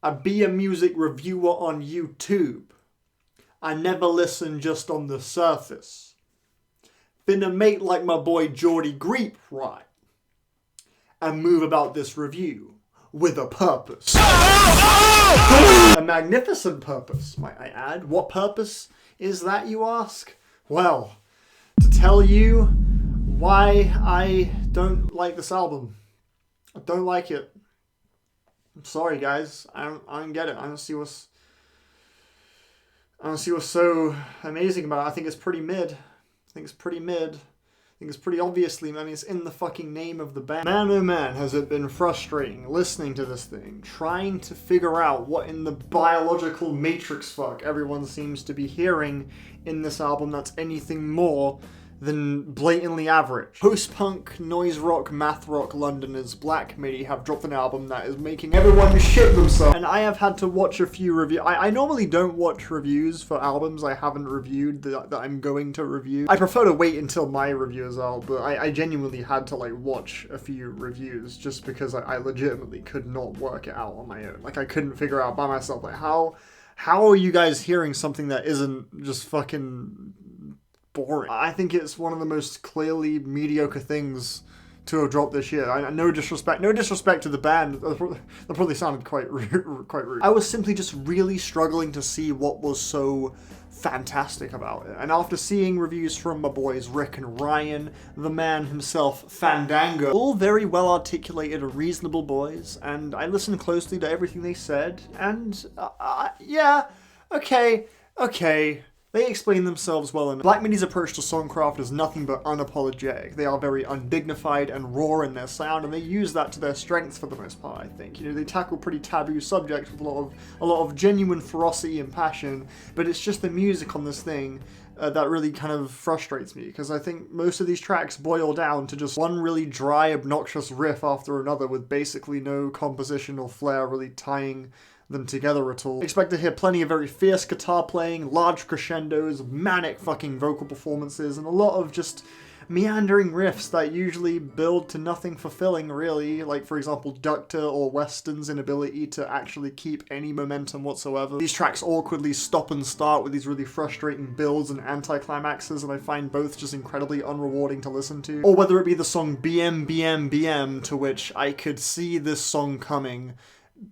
I be a music reviewer on YouTube. I never listen just on the surface. Finna make like my boy Jordy Greep, right? And move about this review with a purpose. A magnificent purpose, might I add. What purpose is that, you ask? Well, to tell you why I don't like this album. I don't like it. I'm sorry, guys. I don't get it. I don't see what's so amazing about it. I think it's pretty mid. I think it's pretty obviously, I mean, it's in the fucking name of the band. Man, oh man, has it been frustrating listening to this thing, trying to figure out what in the biological matrix fuck everyone seems to be hearing in this album that's anything more than blatantly average. Post-punk, noise rock, math rock Londoners Black Midi have dropped an album that is making everyone shit themselves. And I have had to watch a few reviews. I normally don't watch reviews for albums I haven't reviewed that I'm going to review. I prefer to wait until my review is out, but I genuinely had to like watch a few reviews just because I legitimately could not work it out on my own. Like I couldn't figure out by myself, like how are you guys hearing something that isn't just fucking boring? I think it's one of the most clearly mediocre things to have dropped this year. No disrespect to the band. That probably sounded quite rude. I was simply just really struggling to see what was so fantastic about it. And after seeing reviews from my boys Rick and Ryan, the man himself, Fandango, all very well articulated and reasonable boys, and I listened closely to everything they said, and yeah, okay. They explain themselves well enough. Black Midi's approach to songcraft is nothing but unapologetic. They are very undignified and raw in their sound, and they use that to their strengths for the most part, I think. You know, they tackle pretty taboo subjects with a lot of genuine ferocity and passion, but it's just the music on this thing that really kind of frustrates me, because I think most of these tracks boil down to just one really dry, obnoxious riff after another with basically no composition or flair really tying them together at all. Expect to hear plenty of very fierce guitar playing, large crescendos, manic fucking vocal performances, and a lot of just meandering riffs that usually build to nothing fulfilling, really, like for example Ducter or Weston's inability to actually keep any momentum whatsoever. These tracks awkwardly stop and start with these really frustrating builds and anticlimaxes, and I find both just incredibly unrewarding to listen to. Or whether it be the song bmbmbm, to which I could see this song coming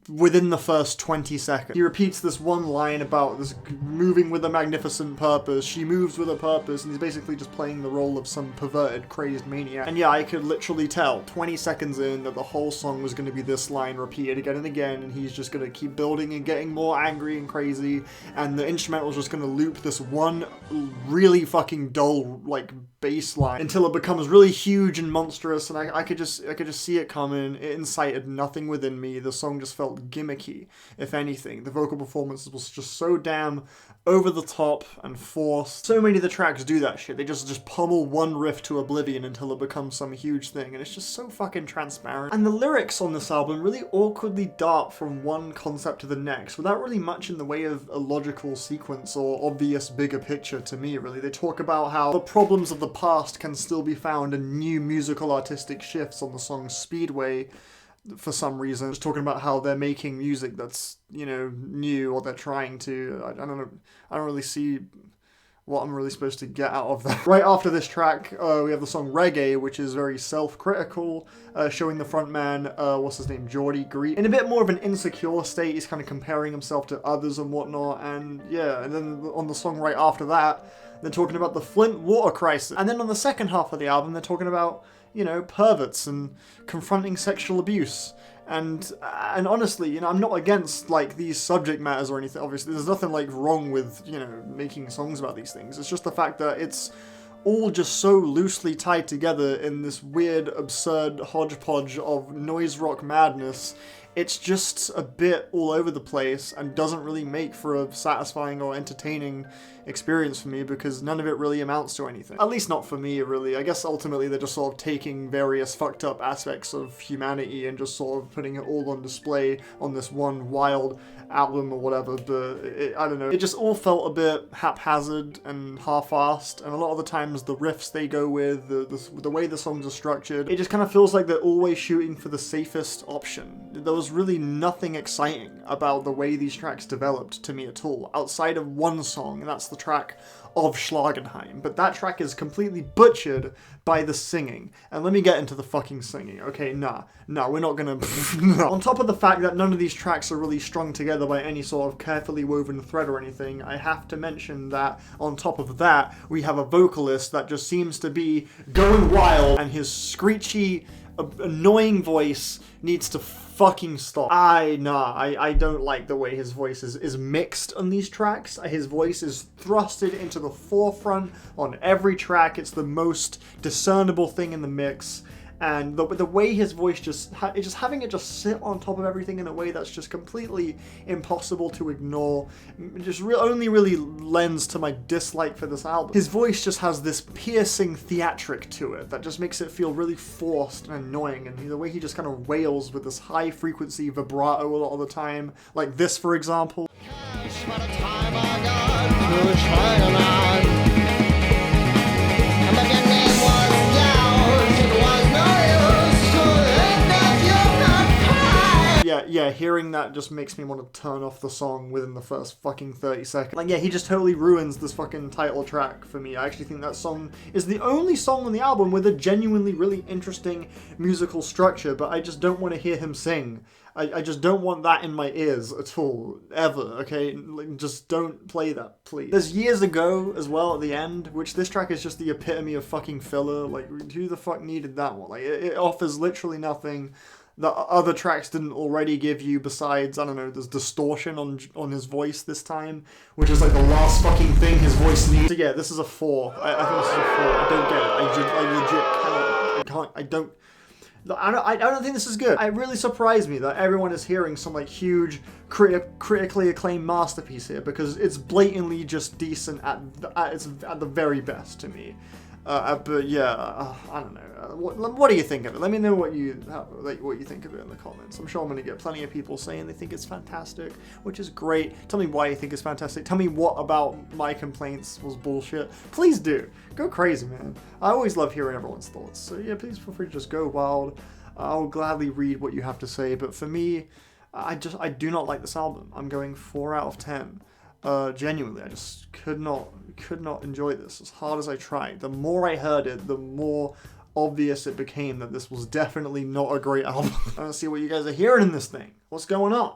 within the first 20 seconds. He repeats this one line about this moving with a magnificent purpose, she moves with a purpose, and he's basically just playing the role of some perverted, crazed maniac. And yeah, I could literally tell 20 seconds in that the whole song was going to be this line repeated again and again, and he's just going to keep building and getting more angry and crazy, and the instrumental's just going to loop this one really fucking dull, like, bass line until it becomes really huge and monstrous, and I could just see it coming. It incited nothing within me. The song just felt gimmicky, if anything. The vocal performance was just so damn over the top and forced. So many of the tracks do that shit. They just pummel one riff to oblivion until it becomes some huge thing, and it's just so fucking transparent. And the lyrics on this album really awkwardly dart from one concept to the next without really much in the way of a logical sequence or obvious bigger picture to me, really. They talk about how the problems of the past can still be found in new musical artistic shifts on the song Speedway, for some reason. Just talking about how they're making music that's, you know, new, or they're trying to. I don't know. I don't really see what I'm really supposed to get out of that. Right after this track, we have the song Reggae, which is very self-critical, showing the frontman, what's his name, Jordy Greep, in a bit more of an insecure state. He's kind of comparing himself to others and whatnot, and yeah, and then on the song right after that, they're talking about the Flint water crisis. And then on the second half of the album, they're talking about, you know, perverts and confronting sexual abuse. And honestly, you know, I'm not against, like, these subject matters or anything. Obviously, there's nothing, like, wrong with, you know, making songs about these things. It's just the fact that it's all just so loosely tied together in this weird, absurd hodgepodge of noise rock madness. It's just a bit all over the place and doesn't really make for a satisfying or entertaining experience for me, because none of it really amounts to anything. At least not for me, really. I guess ultimately they're just sort of taking various fucked up aspects of humanity and just sort of putting it all on display on this one wild album or whatever, but I don't know. It just all felt a bit haphazard and half-assed, and a lot of the times the riffs they go with, the way the songs are structured, it just kind of feels like they're always shooting for the safest option. There was was really nothing exciting about the way these tracks developed to me at all, outside of one song, and that's the track of Schlagenheim. But that track is completely butchered by the singing. And let me get into the fucking singing, okay? Nah, we're not gonna... No. On top of the fact that none of these tracks are really strung together by any sort of carefully woven thread or anything, I have to mention that on top of that, we have a vocalist that just seems to be going wild, and his screechy, annoying voice needs to fucking stop. I don't like the way his voice is mixed on these tracks. His voice is thrusted into the forefront on every track. It's the most discernible thing in the mix. And the way his voice just having it just sit on top of everything in a way that's just completely impossible to ignore, just only really lends to my dislike for this album. His voice just has this piercing theatric to it that just makes it feel really forced and annoying, and the way he just kind of wails with this high frequency vibrato a lot of the time, like this for example. Yeah, hearing that just makes me want to turn off the song within the first fucking 30 seconds. Like, yeah, he just totally ruins this fucking title track for me. I actually think that song is the only song on the album with a genuinely really interesting musical structure, but I just don't want to hear him sing. I just don't want that in my ears at all, ever, okay? Like, just don't play that, please. There's Years Ago as well at the end, which this track is just the epitome of fucking filler. Like, who the fuck needed that one? Like, it offers literally nothing that other tracks didn't already give you, besides, I don't know, there's distortion on his voice this time, which is like the last fucking thing his voice needs. So yeah, this is a 4. I think this is a 4. I don't get it. I don't think this is good. It really surprised me that everyone is hearing some like huge critically acclaimed masterpiece here, because it's blatantly just decent at the very best to me. But yeah, I don't know. What do you think of it? Let me know what you think of it in the comments. I'm sure I'm going to get plenty of people saying they think it's fantastic, which is great. Tell me why you think it's fantastic. Tell me what about my complaints was bullshit. Please do. Go crazy, man. I always love hearing everyone's thoughts. So yeah, please feel free to just go wild. I'll gladly read what you have to say. But for me, I do not like this album. I'm going 4 out of 10. Genuinely, I just could not enjoy this as hard as I tried. The more I heard it, the more obvious it became that this was definitely not a great album. I don't see what you guys are hearing in this thing. What's going on?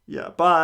Yeah, bye.